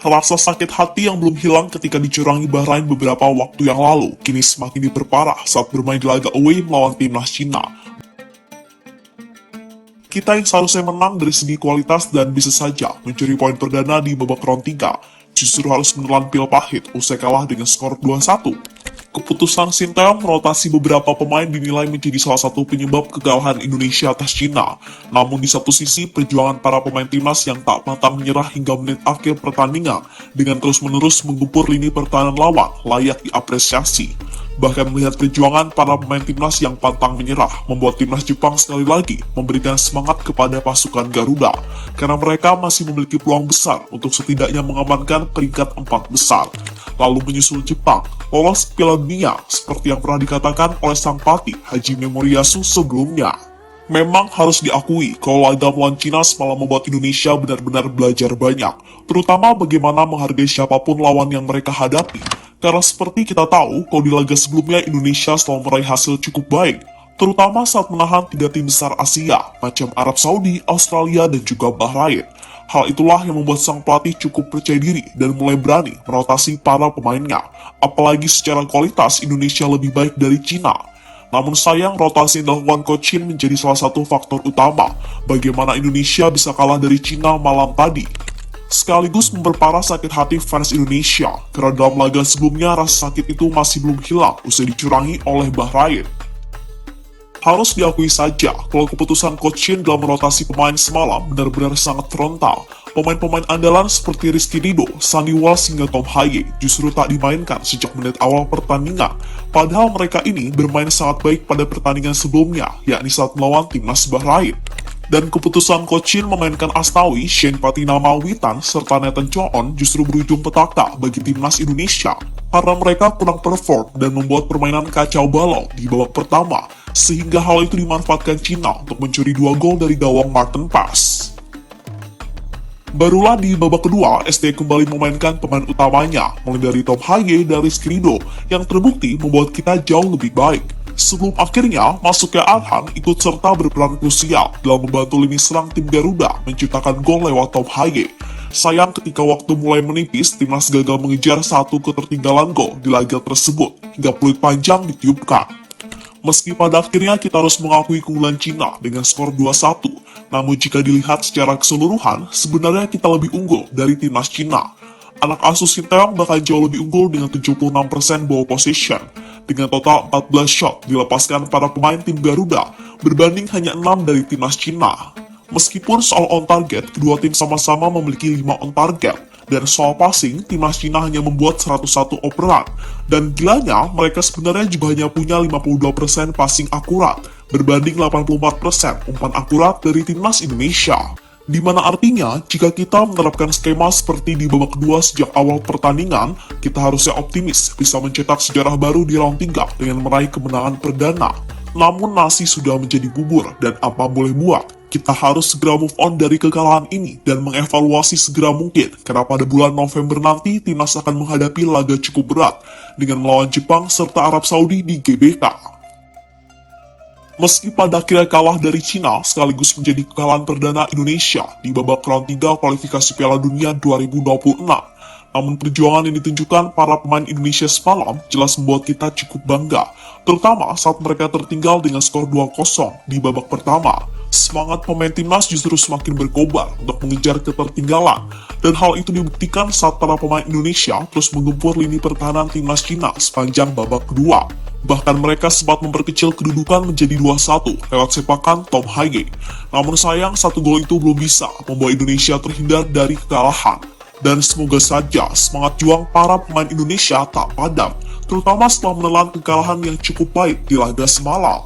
rasa sakit hati yang belum hilang ketika dicurangi Bahrain beberapa waktu yang lalu kini semakin diperparah saat bermain di laga away melawan timnas Cina. Kita yang seharusnya menang dari segi kualitas dan bisa saja mencuri poin perdana di babak round 3, justru harus menelan pil pahit usai kalah dengan skor 2-1. Keputusan Sinteyong merotasi beberapa pemain dinilai menjadi salah satu penyebab kekalahan Indonesia atas Cina. Namun di satu sisi, perjuangan para pemain timnas yang tak pantang menyerah hingga menit akhir pertandingan dengan terus-menerus menggempur lini pertahanan lawan layak diapresiasi. Bahkan melihat perjuangan para pemain timnas yang pantang menyerah membuat timnas Jepang sekali lagi memberikan semangat kepada pasukan Garuda karena mereka masih memiliki peluang besar untuk setidaknya mengamankan peringkat 4 besar. Lalu menyusul Jepang lolos Piala Dunia seperti yang pernah dikatakan oleh sang pelatih Haji Memoriyasu sebelumnya. Memang harus diakui kalau laga melawan Cina semalam membuat Indonesia benar-benar belajar banyak, terutama bagaimana menghargai siapapun lawan yang mereka hadapi. Karena seperti kita tahu, kalau di laga sebelumnya Indonesia selalu meraih hasil cukup baik, terutama saat menahan 3 tim besar Asia, macam Arab Saudi, Australia, dan juga Bahrain. Hal itulah yang membuat sang pelatih cukup percaya diri dan mulai berani merotasi para pemainnya, apalagi secara kualitas Indonesia lebih baik dari Cina. Namun sayang, rotasi yang dilakukan Coach Shin menjadi salah satu faktor utama bagaimana Indonesia bisa kalah dari Cina malam tadi. Sekaligus memperparah sakit hati fans Indonesia, karena dalam laga sebelumnya rasa sakit itu masih belum hilang usai dicurangi oleh Bahrain. Harus diakui saja, kalau keputusan Coach Shin dalam merotasi pemain semalam benar-benar sangat frontal. Pemain-pemain andalan seperti Rizky Ridho, Sandy Walsh hingga Tom Haye justru tak dimainkan sejak menit awal pertandingan. Padahal mereka ini bermain sangat baik pada pertandingan sebelumnya, yakni saat melawan timnas Bahrain. Dan keputusan Coach Shin memainkan Asnawi, Shane Patinama Witan, serta Nathan Choon justru berujung petaka bagi timnas Indonesia karena mereka kurang perform dan membuat permainan kacau balau di babak pertama, sehingga hal itu dimanfaatkan Cina untuk mencuri 2 gol dari gawang Martin Pass. Barulah di babak kedua, SD kembali memainkan pemain utamanya, mulai dari Tom Haye dan Rizky Ridho, yang terbukti membuat kita jauh lebih baik. Sebelum akhirnya, masuknya Arhan ikut serta berperan krusial dalam membantu lini serang tim Garuda menciptakan gol lewat Tom Haye. Sayang ketika waktu mulai menipis, timnas gagal mengejar satu ketertinggalan gol di laga tersebut, hingga peluit panjang ditiupkan. Meski pada akhirnya kita harus mengakui keunggulan Cina dengan skor 2-1, namun jika dilihat secara keseluruhan, sebenarnya kita lebih unggul dari timnas Cina. Anak asuh Sinteyong bahkan jauh lebih unggul dengan 76% ball possession, dengan total 14 shot dilepaskan para pemain tim Garuda, berbanding hanya 6 dari timnas Cina. Meskipun soal on target, kedua tim sama-sama memiliki 5 on target, dan soal passing, timnas Cina hanya membuat 101 operan. Dan gilanya, mereka sebenarnya juga hanya punya 52% passing akurat, berbanding 84% umpan akurat dari timnas Indonesia. Di mana artinya, jika kita menerapkan skema seperti di babak kedua sejak awal pertandingan, kita harusnya optimis bisa mencetak sejarah baru di round 3 dengan meraih kemenangan perdana. Namun nasi sudah menjadi bubur, dan apa boleh buat, kita harus segera move on dari kekalahan ini dan mengevaluasi segera mungkin, karena pada bulan November nanti timnas akan menghadapi laga cukup berat dengan melawan Jepang serta Arab Saudi di GBK. Meski pada akhirnya kalah dari Cina sekaligus menjadi kekalahan perdana Indonesia di babak round 3 kualifikasi Piala Dunia 2026, namun perjuangan yang ditunjukkan para pemain Indonesia semalam jelas membuat kita cukup bangga, terutama saat mereka tertinggal dengan skor 2-0 di babak pertama. Semangat pemain timnas justru semakin berkobar untuk mengejar ketertinggalan, dan hal itu dibuktikan saat para pemain Indonesia terus menggempur lini pertahanan timnas Cina sepanjang babak kedua. Bahkan mereka sempat memperkecil kedudukan menjadi 2-1 lewat sepakan Tom Haye. Namun sayang, 1 gol itu belum bisa membawa Indonesia terhindar dari kekalahan. Dan semoga saja semangat juang para pemain Indonesia tak padam, terutama setelah menelan kekalahan yang cukup baik di laga semalam.